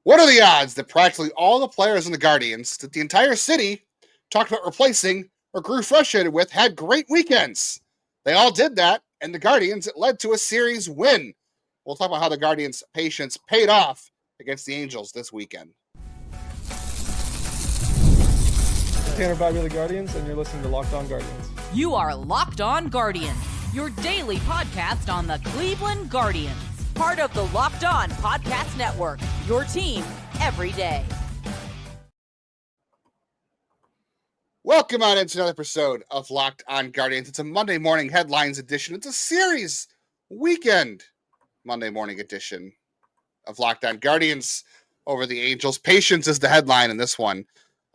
What are the odds that practically all the players in the Guardians that the entire city talked about replacing or grew frustrated with had great weekends? They all did that, and the Guardians, it led to a series win. We'll talk about how the Guardians' patience paid off against the Angels this weekend. Tanner Bobby of the Guardians, and you're listening to Locked On Guardians. You are Locked On Guardians, your daily podcast on the Cleveland Guardians. Part of the Locked On Podcast Network, your team every day. Welcome on into another episode of Locked On Guardians. It's a Monday morning headlines edition. It's a series weekend Monday morning edition of Locked On Guardians over the Angels. Patience is the headline in this one.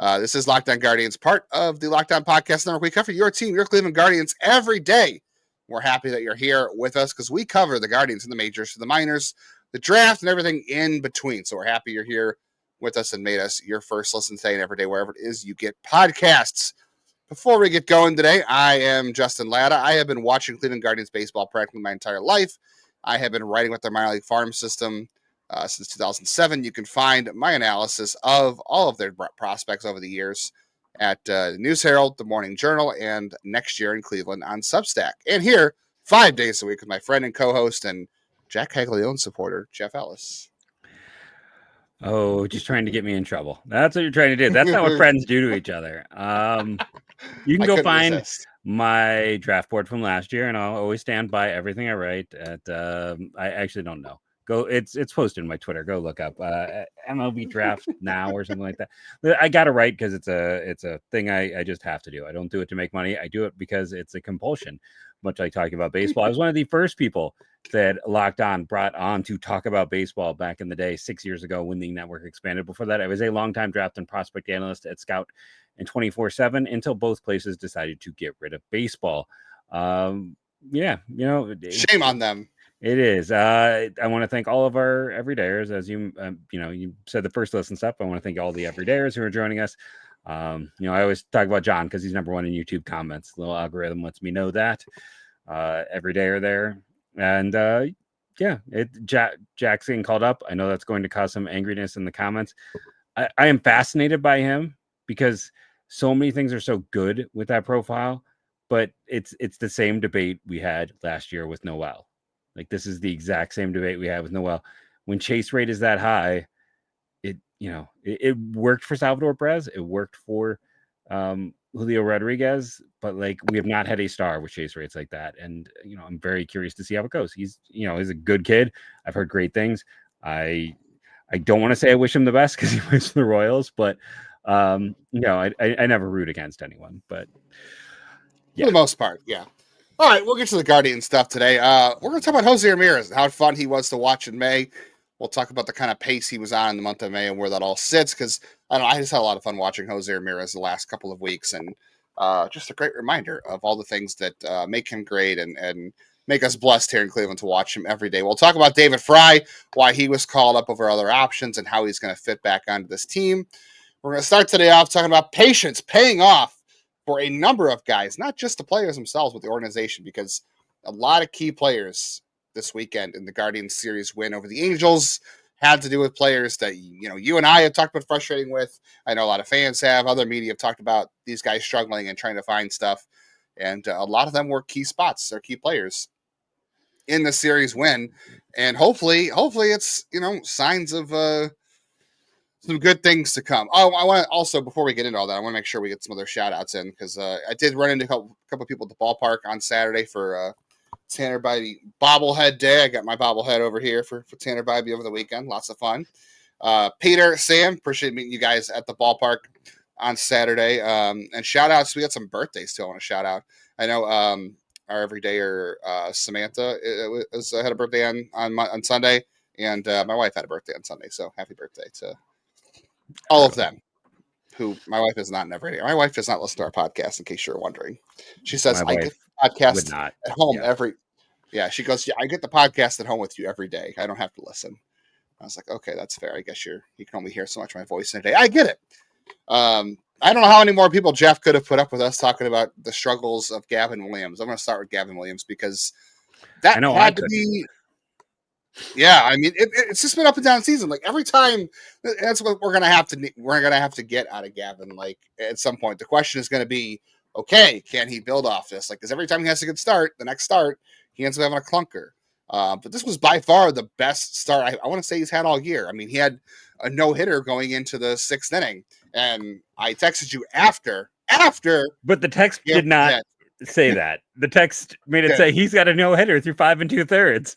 This is Locked On Guardians, part of the Locked On Podcast Network. We cover your team, your Cleveland Guardians, every day. We're happy that you're here with us because we cover the Guardians in the majors, to the minors, the draft, and everything in between. So we're happy you're here with us and made us your first listen today and every day, wherever it is you get podcasts. Before we get going today, I am Justin Lada. I have been watching Cleveland Guardians baseball practically my entire life. I have been writing with their minor league farm system since 2007. You can find my analysis of all of their prospects over the years at the News Herald, the Morning Journal, and Next Year in Cleveland on Substack. And here, 5 days a week with my friend and co-host and Jack Caglione supporter, Jeff Ellis. Oh, just trying to get me in trouble. That's what you're trying to do. That's not what friends do to each other. You can go find my draft board from last year, and I'll always stand by everything I write. I actually don't know. It's posted in my Twitter. Go look up MLB Draft Now or something like that. I got to write because it's a thing I just have to do. I don't do it to make money. I do it because it's a compulsion. Much like talking about baseball. I was one of the first people that Locked On brought on to talk about baseball back in the day, 6 years ago when the network expanded. Before that, I was a longtime draft and prospect analyst at Scout and 24/7 until both places decided to get rid of baseball. Shame on them. It is. I want to thank all of our everydayers, as you said the first listen stuff. I want to thank all the everydayers who are joining us. I always talk about John because he's number one in YouTube comments. The little algorithm lets me know that every day are there. And Jack's getting called up. I know that's going to cause some angriness in the comments. I am fascinated by him because so many things are so good with that profile, but it's the same debate we had last year with Noel. Like, this is the exact same debate we had with Noel. When chase rate is that high, it worked for Salvador Perez. It worked for Julio Rodriguez, but like, we have not had a star with chase rates like that. And, I'm very curious to see how it goes. He's a good kid. I've heard great things. I don't want to say I wish him the best because he plays for the Royals, but I never root against anyone, but for the most part. Yeah. All right, we'll get to the Guardian stuff today. We're going to talk about José Ramírez and how fun he was to watch in May. We'll talk about the kind of pace he was on in the month of May and where that all sits, because I just had a lot of fun watching José Ramírez the last couple of weeks, and just a great reminder of all the things that make him great and make us blessed here in Cleveland to watch him every day. We'll talk about David Fry, why he was called up over other options, and how he's going to fit back onto this team. We're going to start today off talking about patience paying off for a number of guys, not just the players themselves, but the organization, because a lot of key players this weekend in the Guardians series win over the Angels had to do with players that, you and I have talked about frustrating with. I know a lot of fans have. Other media have talked about these guys struggling and trying to find stuff. And a lot of them were key spots or key players in the series win. And hopefully it's, signs of some good things to come. Oh, I want to also, before we get into all that, I want to make sure we get some other shout outs in, because I did run into a couple of people at the ballpark on Saturday for Tanner Bybee bobblehead day. I got my bobblehead over here for Tanner Bybee over the weekend. Lots of fun. Peter, Sam, appreciate meeting you guys at the ballpark on Saturday. And shout outs. We got some birthdays too. I want to shout out. I know our everydayer Samantha had a birthday on Sunday, and my wife had a birthday on Sunday. So happy birthday to all of them. Who my wife is not an everyday. My wife does not listen to our podcast, in case you're wondering. She says, I get the podcast at home she goes, I get the podcast at home with you every day. I don't have to listen. I was like, okay, that's fair. I guess you can only hear so much of my voice in a day. I get it. I don't know how many more people Jeff could have put up with us talking about the struggles of Gavin Williams. I'm going to start with Gavin Williams because that had to be Yeah, I mean, it's just been up and down season. Like every time, that's what we're gonna have to get out of Gavin. Like at some point, the question is gonna be, okay, can he build off this? Like, because every time he has a good start, the next start he ends up having a clunker. But this was by far the best start I want to say he's had all year. I mean, he had a no hitter going into the 6th inning, and I texted you after. But the text did not say that. The text made it say he's got a no hitter through 5 2/3.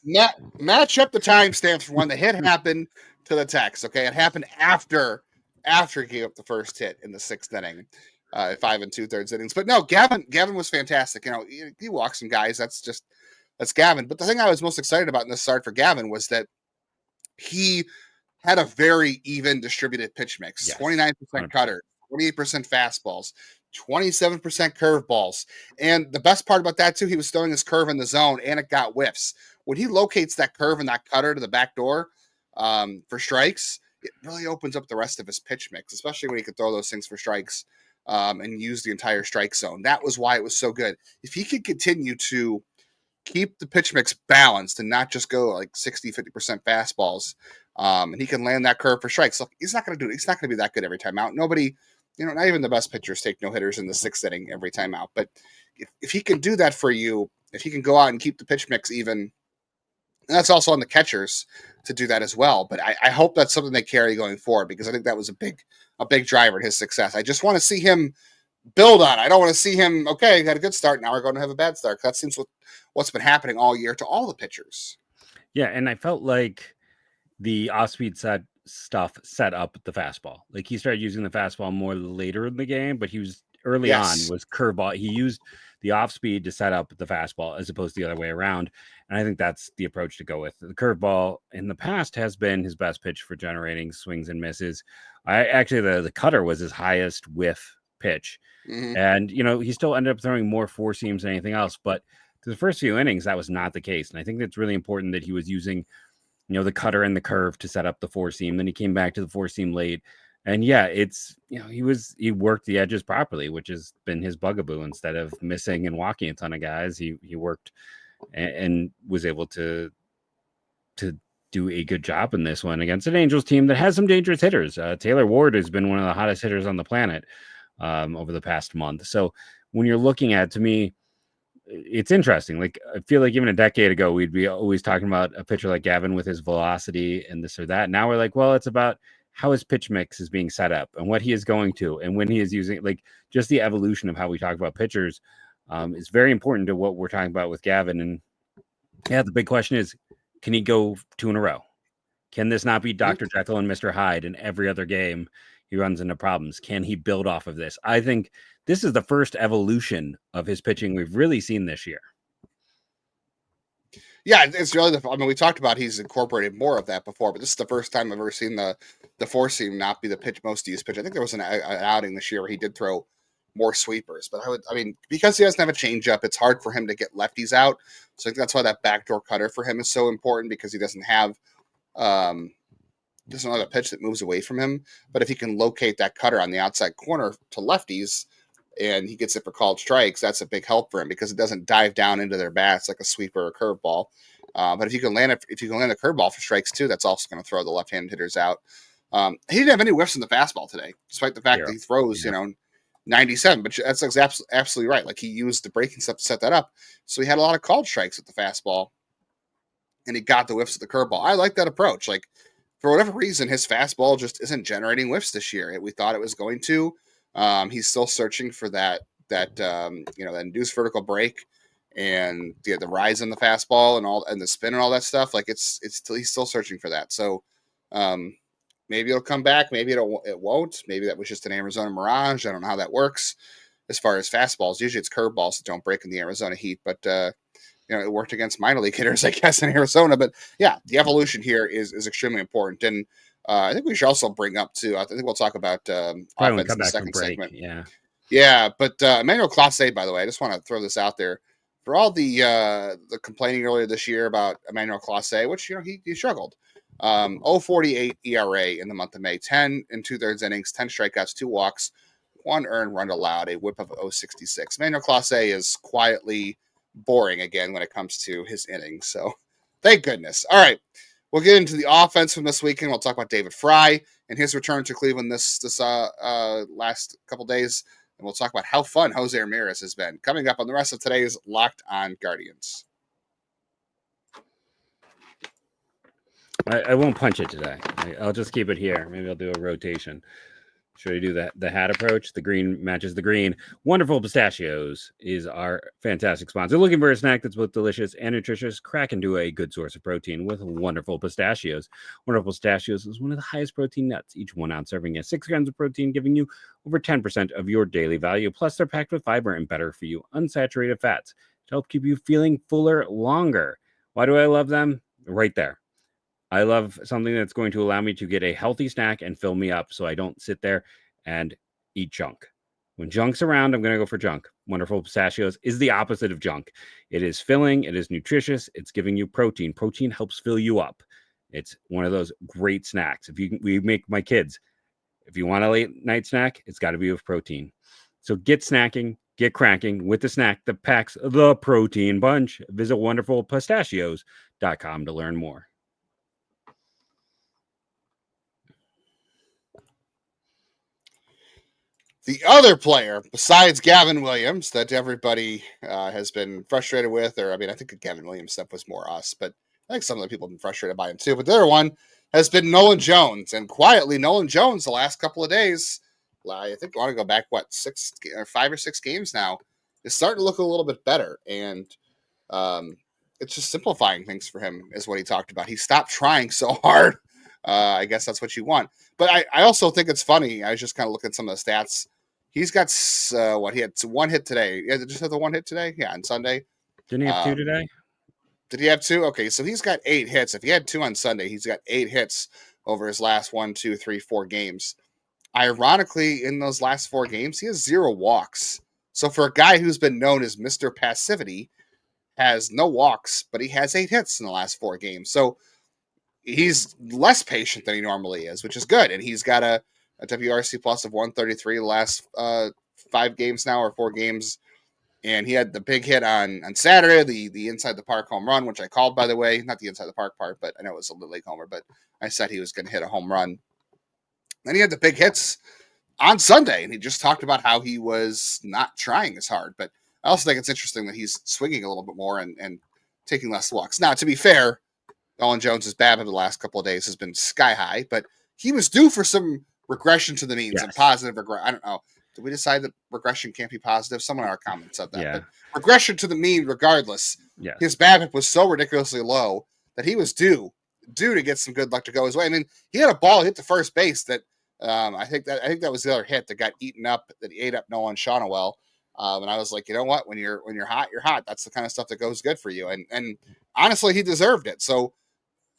Match up the timestamps from when the hit happened to the text. Okay, it happened after he gave up the first hit in the 6th inning, 5 2/3 innings. But no, Gavin was fantastic. You know, he walks some guys. That's Gavin. But the thing I was most excited about in this start for Gavin was that he had a very even distributed pitch mix. 29% cutter, 28% fastballs, 27% curveballs. And the best part about that, too, he was throwing his curve in the zone, and it got whiffs. When he locates that curve and that cutter to the back door for strikes, it really opens up the rest of his pitch mix, especially when he could throw those things for strikes and use the entire strike zone. That was why it was so good. If he could continue to keep the pitch mix balanced and not just go like 60-50% fastballs, and he can land that curve for strikes. Look, he's not going to be that good every time out. Nobody, not even the best pitchers take no hitters in the 6th inning every time out. But if he can do that for you, if he can go out and keep the pitch mix even, and that's also on the catchers to do that as well. But I hope that's something they carry going forward, because I think that was a big driver in his success. I just want to see him build on it. I don't want to see him, okay, got a good start, now we're going to have a bad start. That seems what's been happening all year to all the pitchers. Yeah, and I felt like the off-speed stuff set up the fastball. Like he started using the fastball more later in the game, but he was early on was curveball. He used the off-speed to set up the fastball as opposed to the other way around. And I think that's the approach to go with. The curveball in the past has been his best pitch for generating swings and misses. The cutter was his highest whiff pitch. Mm-hmm. And, he still ended up throwing more four seams than anything else. But to the first few innings, that was not the case. And I think it's really important that he was using, the cutter and the curve to set up the four seam. Then he came back to the four seam late. And he worked the edges properly, which has been his bugaboo. Instead of missing and walking a ton of guys, he worked and was able to do a good job in this one against an Angels team that has some dangerous hitters. Taylor Ward has been one of the hottest hitters on the planet over the past month. So when you're looking at, to me, it's interesting. Like, I feel like even a decade ago, we'd be always talking about a pitcher like Gavin with his velocity and this or that. Now we're like, well, it's about how his pitch mix is being set up and what he is going to, and when he is using, like, just the evolution of how we talk about pitchers is very important to what we're talking about with Gavin. And yeah, the big question is, can he go 2 in a row? Can this not be Dr. Jekyll and Mr. Hyde in every other game he runs into problems? Can he build off of this? I think this is the first evolution of his pitching we've really seen this year. Yeah, it's really we talked about he's incorporated more of that before, but this is the first time I've ever seen the four seam not be the most used pitch. I think there was an outing this year where he did throw more sweepers, but because he doesn't have a changeup, it's hard for him to get lefties out. So I think that's why that backdoor cutter for him is so important, because he doesn't have a pitch that moves away from him. But if he can locate that cutter on the outside corner to lefties and he gets it for called strikes, that's a big help for him, because it doesn't dive down into their bats like a sweeper or curveball. But if you can land a curveball for strikes too, that's also going to throw the left-handed hitters out. He didn't have any whiffs in the fastball today, despite the fact that he throws, 97. But that's absolutely right. Like, he used the breaking stuff to set that up. So he had a lot of called strikes with the fastball, and he got the whiffs with the curveball. I like that approach. Like, for whatever reason, his fastball just isn't generating whiffs this year. We thought it was going to. He's still searching for that induced vertical break and the rise in the fastball and the spin and all that stuff. Like, he's still searching for that. So maybe it'll come back. Maybe it won't. Maybe that was just an Arizona mirage. I don't know how that works as far as fastballs. Usually it's curveballs that don't break in the Arizona heat, but it worked against minor league hitters, I guess, in Arizona. But yeah, the evolution here is extremely important. And I think we should also bring up too. I think we'll talk about offense in the second segment. Yeah. But Emmanuel Clase, by the way, I just want to throw this out there for all the complaining earlier this year about Emmanuel Clase, which he struggled. 0.48 ERA in the month of May, 10 2/3 innings, 10 strikeouts, 2 walks, 1 earned run allowed, a whip of 0.66. Emmanuel Clase is quietly boring again when it comes to his innings. So thank goodness. All right. We'll get into the offense from this weekend. We'll talk about David Fry and his return to Cleveland this last couple days. And we'll talk about how fun José Ramírez has been. Coming up on the rest of today's Locked On Guardians. I won't punch it today. I'll just keep it here. Maybe I'll do a rotation. Should I do the hat approach? The green matches the green. Wonderful Pistachios is our fantastic sponsor. Looking for a snack that's both delicious and nutritious? Crack into a good source of protein with Wonderful Pistachios. Wonderful Pistachios is one of the highest protein nuts. Each 1 ounce serving has 6 grams of protein, giving you over 10% of your daily value. Plus, they're packed with fiber and better for you unsaturated fats to help keep you feeling fuller longer. Why do I love them? Right there. I love something that's going to allow me to get a healthy snack and fill me up so I don't sit there and eat junk. When junk's around, I'm going to go for junk. Wonderful Pistachios is the opposite of junk. It is filling. It is nutritious. It's giving you protein. Protein helps fill you up. It's one of those great snacks. We make my kids, if you want a late night snack, it's got to be with protein. So get snacking, get cracking with the snack that packs the protein bunch. Visit wonderfulpistachios.com to learn more. The other player, besides Gavin Williams, that everybody has been frustrated with, I think the Gavin Williams stuff was more us, but I think some of the people have been frustrated by him too. But the other one has been Nolan Jones. And quietly, Nolan Jones, the last couple of days, I think I want to go back, 5 or 6 games now, is starting to look a little bit better. And it's just simplifying things for him, is what he talked about. He stopped trying so hard. I guess that's what you want. But I also think it's funny. I was just kind of looking at some of the stats. He's got he had 1 hit today. Yeah, just had the 1 hit today. Yeah, on Sunday. Didn't he have 2 today? Did he have 2? Okay, so he's got 8 hits. If he had 2 on Sunday, he's got 8 hits over his last 1, 2, 3, 4 games. Ironically, in those last 4 games, he has 0 walks. So for a guy who's been known as Mr. Passivity, has no walks, but he has 8 hits in the last 4 games. So he's less patient than he normally is, which is good. And he's got a WRC plus of 133 the last 5 games now, or 4 games. And he had the big hit on Saturday, the inside the park home run, which I called, by the way. Not the inside the park part, but I know it was a Little League homer, but I said he was going to hit a home run. Then he had the big hits on Sunday, and he just talked about how he was not trying as hard. But I also think it's interesting that he's swinging a little bit more and taking less walks. Now, to be fair, Nolan Jones' BABIP the last couple of days has been sky high, but he was due for some regression to the mean, some positive regression. I don't know. Did we decide that regression can't be positive? Someone in our comments said that. Yeah. But regression to the mean, regardless, his BABIP was so ridiculously low that he was due to get some good luck to go his way. I mean, he had a ball hit to first base that I think that was the other hit that got eaten up, that he ate up Nolan Shonowell. And I was like, you know what? When you're hot, you're hot. That's the kind of stuff that goes good for you. And honestly, he deserved it. So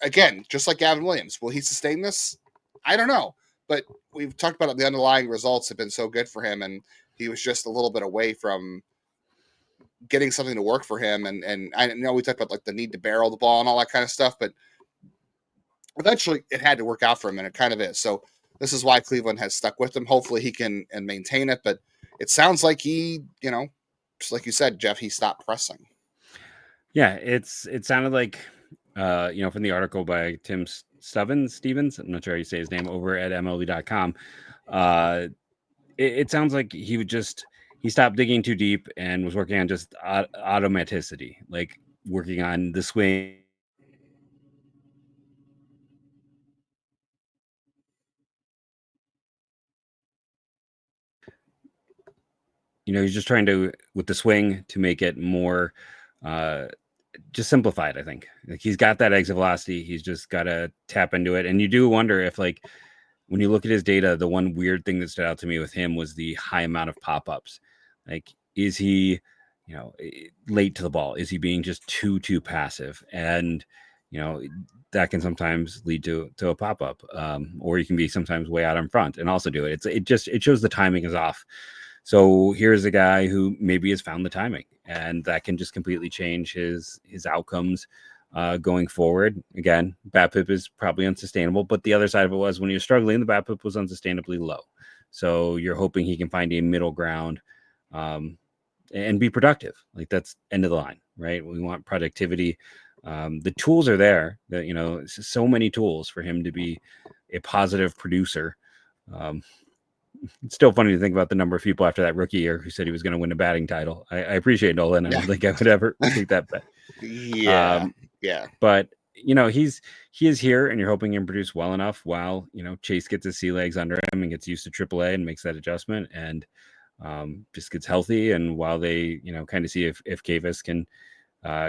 again, just like Gavin Williams, will he sustain this? I don't know. But we've talked about it, the underlying results have been so good for him, and he was just a little bit away from getting something to work for him. And I know we talked about like the need to barrel the ball and all that kind of stuff, but eventually it had to work out for him, and it kind of is. So this is why Cleveland has stuck with him. Hopefully he can and maintain it, but it sounds like he, just like you said, Jeff, he stopped pressing. Yeah, it sounded like, from the article by Tim Stevens, I'm not sure how you say his name, over at MLB.com. It sounds like he stopped digging too deep and was working on just automaticity, like working on the swing. He's just trying to, with the swing, to make it more just simplified. I think like he's got that exit velocity. He's just got to tap into it. And you do wonder if, like, when you look at his data, the one weird thing that stood out to me with him was the high amount of pop-ups. Like, is he, late to the ball? Is he being just too passive? And, that can sometimes lead to a pop-up, or you can be sometimes way out in front and also do it. It shows the timing is off. So here's a guy who maybe has found the timing, and that can just completely change his outcomes going forward. Again, BABIP is probably unsustainable, but the other side of it was when he was struggling, the BABIP was unsustainably low. So you're hoping he can find a middle ground and be productive. Like, that's end of the line, right? We want productivity The tools are there. That so many tools for him to be a positive producer. It's still funny to think about the number of people after that rookie year who said he was going to win a batting title. I appreciate Nolan. I don't think I would ever take that bet. Yeah. But he is here, and you're hoping he can produce well enough while Chase gets his sea legs under him and gets used to AAA and makes that adjustment and just gets healthy. And while they kind of see if Kavas can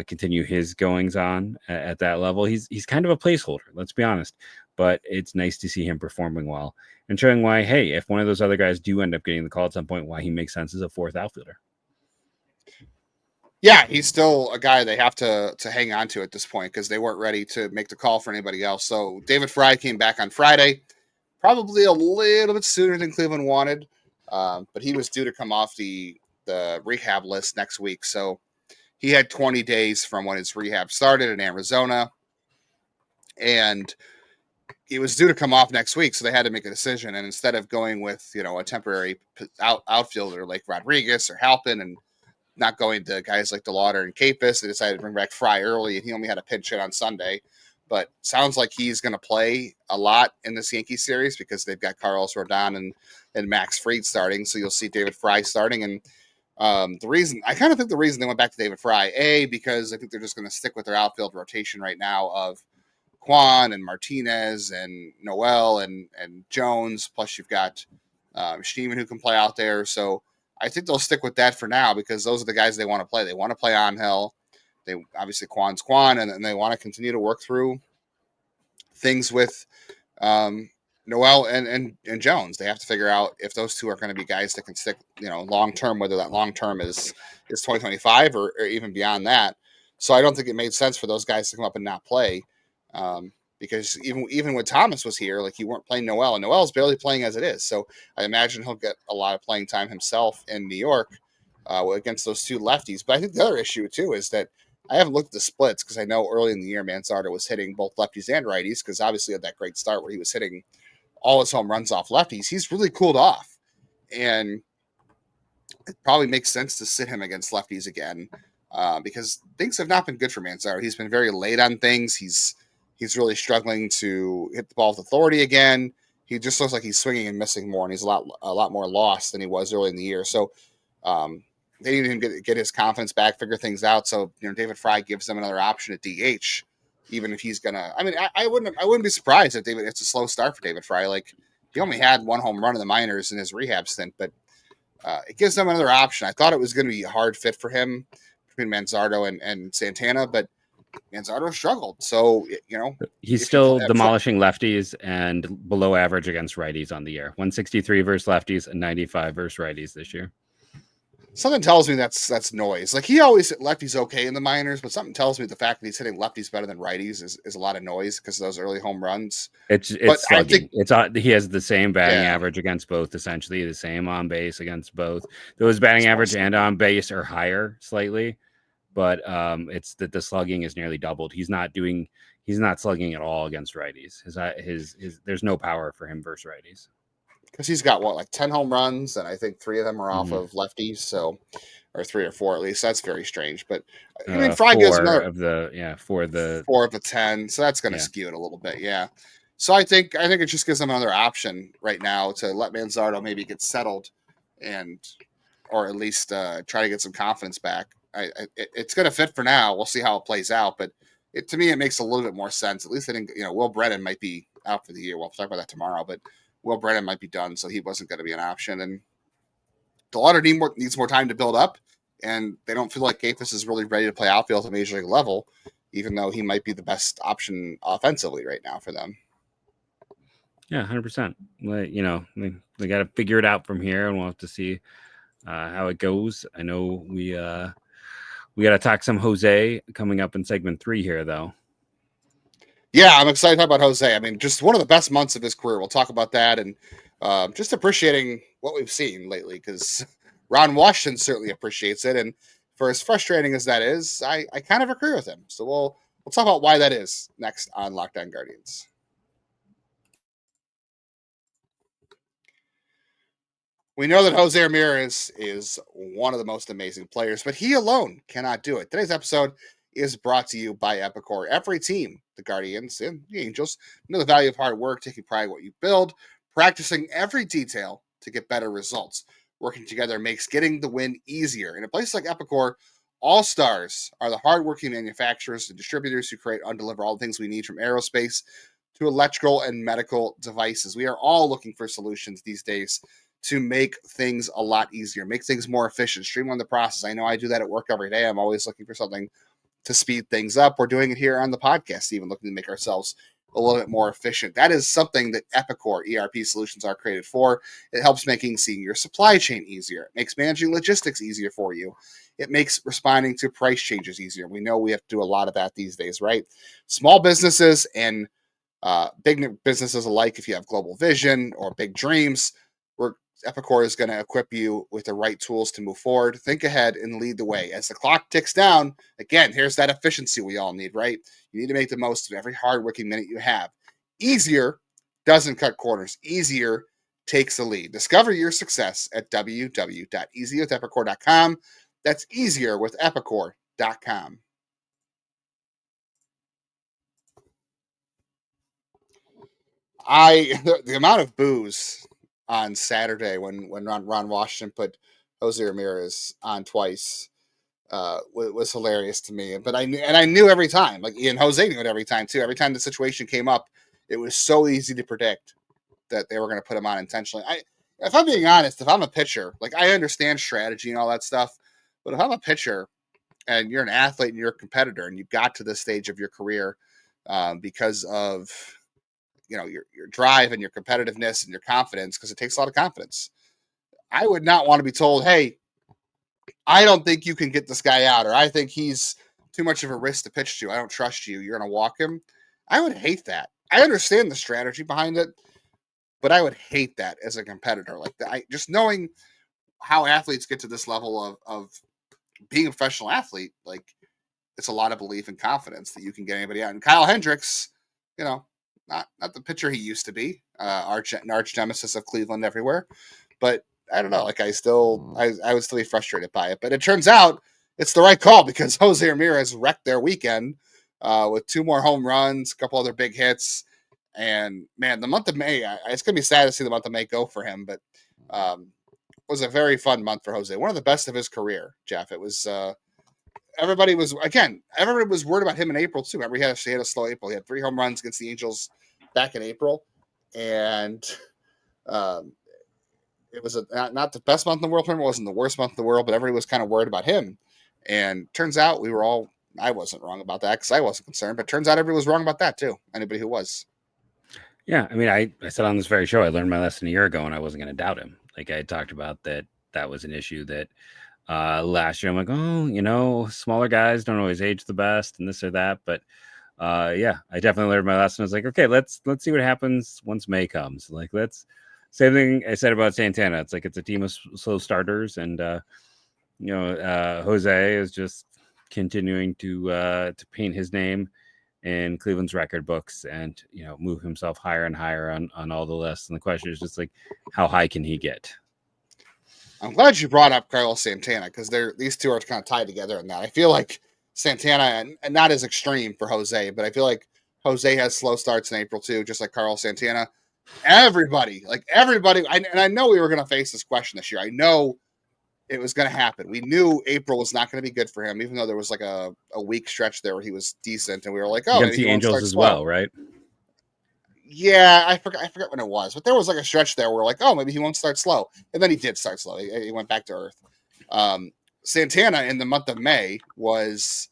continue his goings on at that level, he's kind of a placeholder. Let's be honest. But it's nice to see him performing well and showing why, hey, if one of those other guys do end up getting the call at some point, why he makes sense as a fourth outfielder. Yeah, he's still a guy they have to hang on to at this point because they weren't ready to make the call for anybody else. So David Fry came back on Friday, probably a little bit sooner than Cleveland wanted, but he was due to come off the rehab list next week. So he had 20 days from when his rehab started in Arizona, and he was due to come off next week. So they had to make a decision, and instead of going with a temporary outfielder like Rodriguez or Halpin and not going to guys like DeLauder and Capus, they decided to bring back Fry early, and he only had a pinch hit on Sunday. But sounds like he's going to play a lot in this Yankee series because they've got Carlos Rodon and Max Fried starting. So you'll see David Fry starting. And the reason they went back to David Fry, because I think they're just going to stick with their outfield rotation right now of Kwan and Martinez and Noel and Jones. Plus you've got Schneemann who can play out there. So I think they'll stick with that for now because those are the guys they want to play. They want to play Angel. They obviously Kwan's Kwan, and they want to continue to work through things with Noel and Jones. They have to figure out if those two are going to be guys that can stick, long term, whether that long term is 2025 or even beyond that. So I don't think it made sense for those guys to come up and not play because even when Thomas was here, like, you weren't playing Noel, and Noel's barely playing as it is. So I imagine he'll get a lot of playing time himself in New York against those two lefties. But I think the other issue too is that I haven't looked at the splits because I know early in the year Manzardo was hitting both lefties and righties because obviously had that great start where he was hitting all his home runs off lefties. He's really cooled off, and it probably makes sense to sit him against lefties again because things have not been good for Manzardo. He's been very late on things. He's really struggling to hit the ball with authority again. He just looks like he's swinging and missing more, and he's a lot more lost than he was early in the year. So they need him to get his confidence back, figure things out. So David Fry gives them another option at DH, even if he's gonna. I mean, I wouldn't be surprised if it's a slow start for David Fry. Like, he only had one home run in the minors in his rehab stint, but it gives them another option. I thought it was going to be a hard fit for him between Manzardo and Santana, but Manzardo struggled. So he's still demolishing lefties and below average against righties on the year. 163 versus lefties and 95 versus righties this year. Something tells me that's noise. Like, he always hit lefties okay in the minors, but something tells me the fact that he's hitting lefties better than righties is a lot of noise because of those early home runs. It's slugging. He has the same batting average against both, essentially the same on base against both. Those batting average and on base are higher slightly, but it's that the slugging is nearly doubled. He's not slugging at all against righties. His there's no power for him versus righties. Because he's got 10 home runs, and I think 3 of them are off of lefties, or 3 or 4 at least. That's very strange. But I mean, Fry gives another 4 of the 10, so that's going to skew it a little bit, yeah. So I think it just gives them another option right now to let Manzardo maybe get settled, or at least try to get some confidence back. It's going to fit for now. We'll see how it plays out, but to me, it makes a little bit more sense. At least I think Will Brennan might be out for the year. We'll talk about that tomorrow, but Will Brennan might be done, so he wasn't going to be an option. And DeLauder needs more time to build up, and they don't feel like Capus is really ready to play outfield at major league level, even though he might be the best option offensively right now for them. Yeah, 100%. They got to figure it out from here, and we'll have to see how it goes. I know we got to talk some Jose coming up in segment 3 here, though. Yeah, I'm excited to talk about Jose. I mean, just one of the best months of his career. We'll talk about that, and just appreciating what we've seen lately, because Ron Washington certainly appreciates it. And for as frustrating as that is, I kind of agree with him. So we'll talk about why that is next on Locked On Guardians. We know that Jose Ramírez is one of the most amazing players, but he alone cannot do it. Today's episode is brought to you by Epicor. Every team, the Guardians and the Angels, know the value of hard work, taking pride in what you build, practicing every detail to get better results. Working together makes getting the win easier. In a place like Epicor, all stars are the hardworking manufacturers and distributors who create and deliver all the things we need, from aerospace to electrical and medical devices. We are all looking for solutions these days to make things a lot easier, make things more efficient, streamline the process. I know I do that at work every day. I'm always looking for something to speed things up. We're doing it here on the podcast, even looking to make ourselves a little bit more efficient. That is something that Epicor ERP solutions are created for. It helps making seeing your supply chain easier. It makes managing logistics easier for you. It makes responding to price changes easier. We know we have to do a lot of that these days, right? Small businesses and big businesses alike, if you have global vision or big dreams, Epicor is going to equip you with the right tools to move forward. Think ahead and lead the way. As the clock ticks down, again, here's that efficiency we all need, right? You need to make the most of every hardworking minute you have. Easier doesn't cut corners. Easier takes the lead. Discover your success at www.easywithepicor.com. That's easierwithepicor.com. The amount of booze on Saturday when Ron Washington put José Ramírez on twice was hilarious to me. But I knew every time, like Ian Jose knew it every time too. Every time the situation came up, it was so easy to predict that they were going to put him on intentionally. If I'm being honest, if I'm a pitcher, like I understand strategy and all that stuff, but if I'm a pitcher and you're an athlete and you're a competitor and you got to this stage of your career because of your drive and your competitiveness and your confidence, because it takes a lot of confidence, I would not want to be told, hey, I don't think you can get this guy out, or I think he's too much of a risk to pitch to. I don't trust you. You're going to walk him. I would hate that. I understand the strategy behind it, but I would hate that as a competitor. Like just knowing how athletes get to this level of being a professional athlete, like it's a lot of belief and confidence that you can get anybody out. And Kyle Hendricks, not the pitcher he used to be, arch nemesis of Cleveland everywhere. But I don't know. Like I would still be frustrated by it. But it turns out it's the right call, because José Ramírez wrecked their weekend with 2 more home runs, a couple other big hits. And man, the month of May, it's going to be sad to see the month of May go for him. But was a very fun month for Jose. One of the best of his career, Jeff. It was. Everybody was worried about him in April too. Remember, he had a slow April. He had 3 home runs against the Angels back in April, and it was not the best month in the world. Remember, it wasn't the worst month in the world, but everybody was kind of worried about him. And turns out I wasn't wrong about that, because I wasn't concerned. But turns out everybody was wrong about that too. Anybody who was. Yeah, I mean, I said on this very show, I learned my lesson a year ago, and I wasn't going to doubt him. Like I had talked about that was an issue that. Last year, I'm like, smaller guys don't always age the best and this or that. But yeah, I definitely learned my lesson. I was like, okay, let's see what happens once May comes. Like, same thing I said about Santana. It's like, it's a team of slow starters. And, Jose is just continuing to paint his name in Cleveland's record books and, move himself higher and higher on all the lists. And the question is just like, how high can he get? I'm glad you brought up Carlos Santana, because these two are kind of tied together in that. I feel like Santana, and not as extreme for Jose, but I feel like Jose has slow starts in April too, just like Carlos Santana. Everybody, and I know we were going to face this question this year. I know it was going to happen. We knew April was not going to be good for him, even though there was like a week stretch there where he was decent, and we were like, oh, against the Angels as well, right? Yeah, I forgot when it was, but there was like a stretch there where like, oh, maybe he won't start slow, and then he did start slow. He went back to earth. Santana in the month of May was,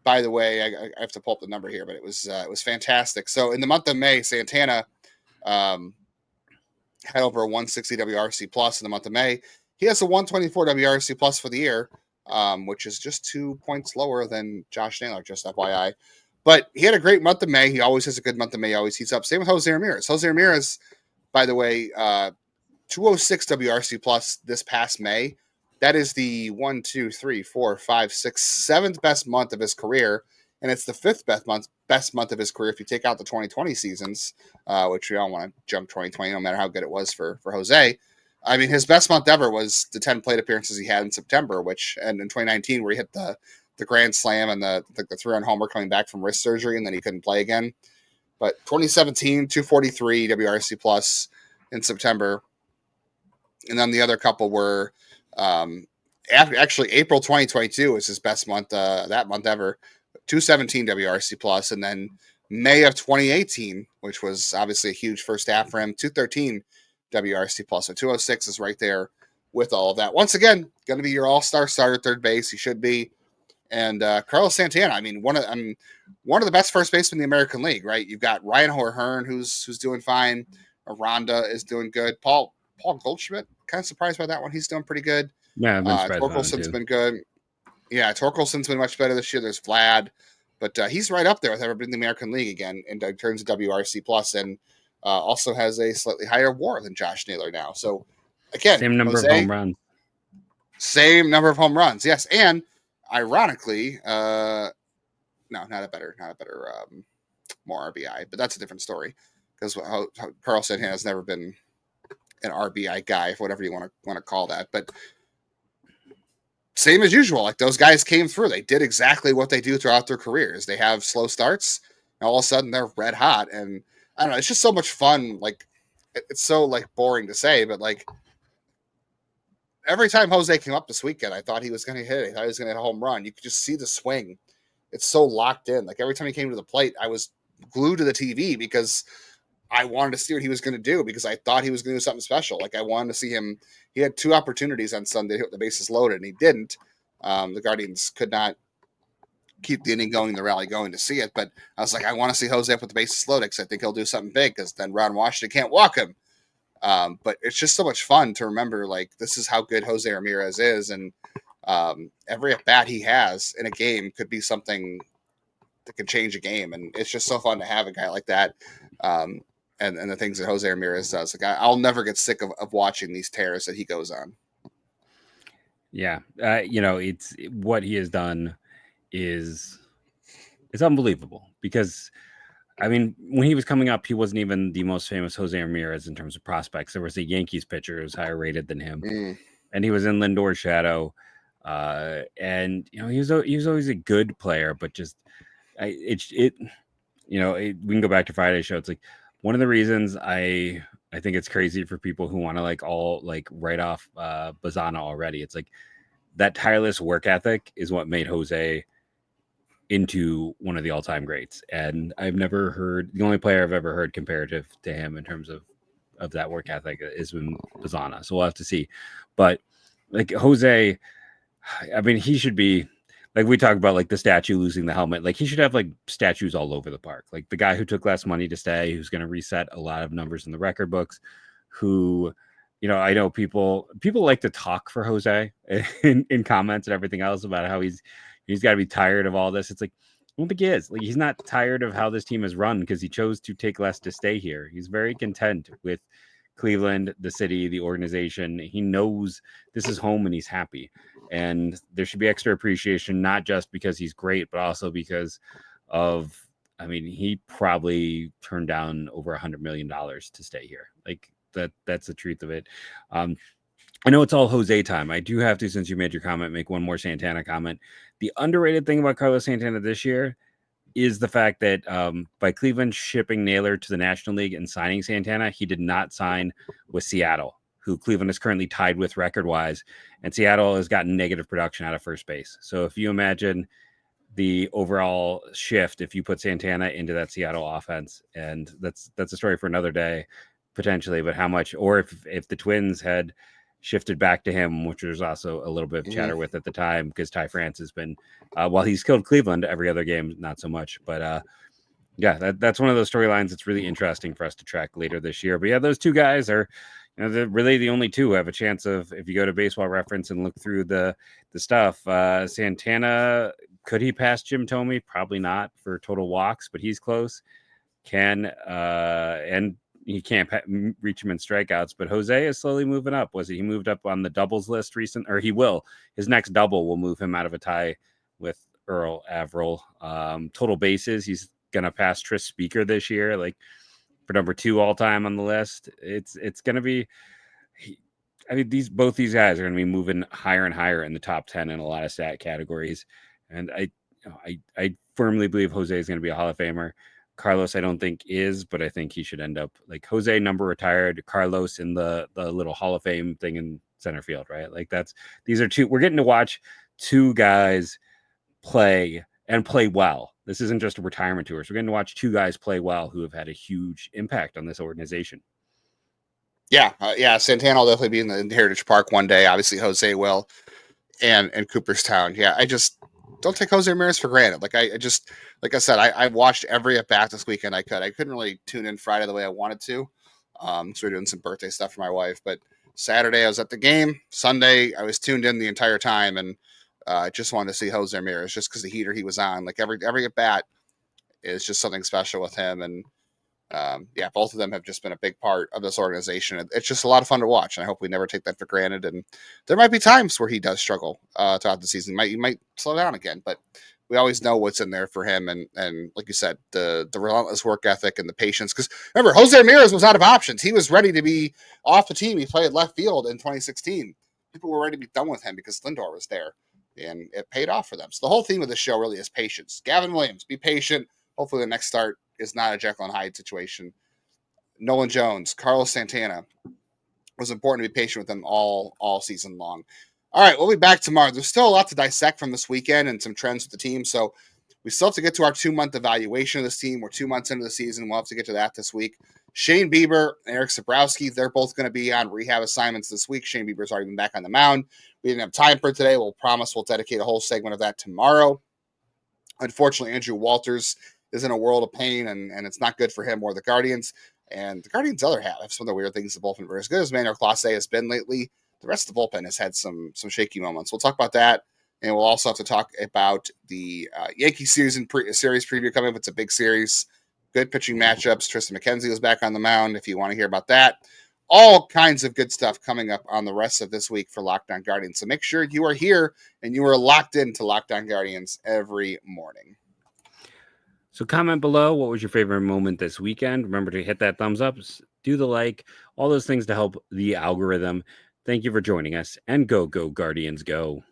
by the way, I have to pull up the number here, but it was fantastic. So in the month of May, Santana had over a 160 WRC plus in the month of May. He has a 124 WRC plus for the year, which is just 2 points lower than Josh Naylor, just FYI. But he had a great month of May. He always has a good month of May. Always heats up. Same with José Ramírez. José Ramírez, by the way, 206 WRC plus this past May. That is the 1, 2, 3, 4, 5, 6, 7th best month of his career. And it's the 5th best month of his career if you take out the 2020 seasons, which we all want to jump 2020, no matter how good it was for Jose. I mean, his best month ever was the 10 plate appearances he had in September, and in 2019, where he hit the grand slam and the 3-run homer coming back from wrist surgery, and then he couldn't play again. But 2017, 243 WRC plus in September. And then the other couple were actually April 2022 was his best month that month ever, 217 WRC plus, and then May of 2018, which was obviously a huge first half for him, 213 WRC plus. So 206 is right there with all of that. Once again, going to be your all-star starter third base. He should be. And Carlos Santana, I mean, one of the best first basemen in the American League, right? You've got Ryan O'Hearn, who's doing fine. Aranda is doing good. Paul Goldschmidt, kind of surprised by that one. He's doing pretty good. Yeah, I've been surprised. Torkelson's been good. Yeah, Torkelson's been much better this year. There's Vlad, but he's right up there with everybody in the American League again in terms of WRC plus, and also has a slightly higher WAR than Josh Naylor now. So again, same number of home runs. Same number of home runs, yes, and ironically, no, not a better, more RBI, but that's a different story because Carl Santana has never been an RBI guy, whatever you want to call that, but same as usual. Like those guys came through, they did exactly what they do throughout their careers. They have slow starts, and all of a sudden they're red hot, and I don't know, it's just so much fun. Like it's so like boring to say, but like every time Jose came up this weekend, I thought he was going to hit it. I thought he was going to hit a home run. You could just see the swing. It's so locked in. Like every time he came to the plate, I was glued to the TV because I wanted to see what he was going to do because I thought he was going to do something special. Like I wanted to see him. He had 2 opportunities on Sunday to hit the bases loaded, and he didn't. The Guardians could not keep the inning going, the rally going to see it. But I was like, I want to see Jose up with the bases loaded because I think he'll do something big because then Ron Washington can't walk him. But it's just so much fun to remember, like, this is how good Jose Ramírez is. And every at-bat he has in a game could be something that can change a game. And it's just so fun to have a guy like that. And the things that Jose Ramírez does. Like, I'll never get sick of watching these tears that he goes on. Yeah. It's what he has done is unbelievable because I mean, when he was coming up, he wasn't even the most famous Jose Ramírez in terms of prospects. There was a Yankees pitcher who was higher rated than him, and he was in Lindor's shadow. And he was always a good player, but just we can go back to Friday's show. It's like one of the reasons I think it's crazy for people who want to write off Bazana already. It's like that tireless work ethic is what made Jose into one of the all-time greats, and I've never heard, the only player I've ever heard comparative to him in terms of that work ethic is Bazana. So we'll have to see. But like Jose, I mean, he should be, like we talk about, like the statue losing the helmet, like he should have like statues all over the park. Like the guy who took less money to stay, who's going to reset a lot of numbers in the record books, who, I know people like to talk for Jose in comments and everything else about how he's got to be tired of all this. It's like, I don't think he is. Like, he's not tired of how this team is run because he chose to take less to stay here. He's very content with Cleveland, the city, the organization. He knows this is home and he's happy. And there should be extra appreciation, not just because he's great, but also because of, I mean, he probably turned down over $100 million to stay here. Like that's the truth of it. I know it's all Jose time. I do have to, since you made your comment, make one more Santana comment. The underrated thing about Carlos Santana this year is the fact that by Cleveland shipping Naylor to the National League and signing Santana, he did not sign with Seattle, who Cleveland is currently tied with record-wise, and Seattle has gotten negative production out of first base. So if you imagine the overall shift, if you put Santana into that Seattle offense, and that's a story for another day, potentially, but how much, or if the Twins had shifted back to him, which was also a little bit of chatter with at the time, because Ty France has been, while he's killed Cleveland every other game, not so much. But yeah, that's one of those storylines that's really interesting for us to track later this year. But yeah, those two guys are, they're really the only two who have a chance of, if you go to Baseball Reference and look through the stuff, Santana, could he pass Jim Thome? Probably not for total walks, but he's close. And he can't reach him in strikeouts, but Jose is slowly moving up. He moved up on the doubles list or he will. His next double will move him out of a tie with Earl Averill. Total bases, he's gonna pass Tris Speaker this year, like for number 2 all time on the list. It's gonna be. I mean, both these guys are gonna be moving higher and higher in the top 10 in a lot of stat categories. And I firmly believe Jose is going to be a Hall of Famer. Carlos, I don't think is, but I think he should end up like Jose number retired, Carlos in the little Hall of Fame thing in center field, right? Like these are we're getting to watch two guys play and play well. This isn't just a retirement tour. So we're getting to watch two guys play well who have had a huge impact on this organization. Yeah. Santana will definitely be in the Heritage Park one day. Obviously Jose will, and Cooperstown. Yeah. I just don't take Jose Ramirez for granted. Like I said, I watched every at bat this weekend I could. I couldn't really tune in Friday the way I wanted to. So we're doing some birthday stuff for my wife, but Saturday I was at the game. Sunday I was tuned in the entire time, and I just wanted to see Jose Ramirez just because the heater he was on. Like every at bat is just something special with him, and both of them have just been a big part of this organization. It's just a lot of fun to watch, and I hope we never take that for granted. And there might be times where he does struggle throughout the season. He might slow down again, but we always know what's in there for him. And like you said, the relentless work ethic and the patience. Because remember, Jose Ramirez was out of options. He was ready to be off the team. He played left field in 2016. People were ready to be done with him because Lindor was there, and it paid off for them. So the whole theme of the show really is patience. Gavin Williams, be patient. Hopefully the next start is not a Jekyll and Hyde situation. Nolan Jones, Carlos Santana. It was important to be patient with them all season long. All right, we'll be back tomorrow. There's still a lot to dissect from this weekend and some trends with the team. So we still have to get to our 2-month evaluation of this team. We're 2 months into the season. We'll have to get to that this week. Shane Bieber and Eric Sabrowski, they're both going to be on rehab assignments this week. Shane Bieber's already been back on the mound. We didn't have time for it today. We'll promise we'll dedicate a whole segment of that tomorrow. Unfortunately, Andrew Walters is in a world of pain, and it's not good for him or the Guardians. And the Guardians' other half have some of the weird things the bullpen were as good as Emmanuel Clase has been lately. The rest of the bullpen has had some shaky moments. We'll talk about that, and we'll also have to talk about the Yankee series series preview coming up. It's a big series. Good pitching matchups. Tristan McKenzie was back on the mound if you want to hear about that. All kinds of good stuff coming up on the rest of this week for Locked On Guardians. So make sure you are here and you are locked into Locked On Guardians every morning. So comment below, what was your favorite moment this weekend? Remember to hit that thumbs up, do the like, all those things to help the algorithm. Thank you for joining us, and go Guardians, go.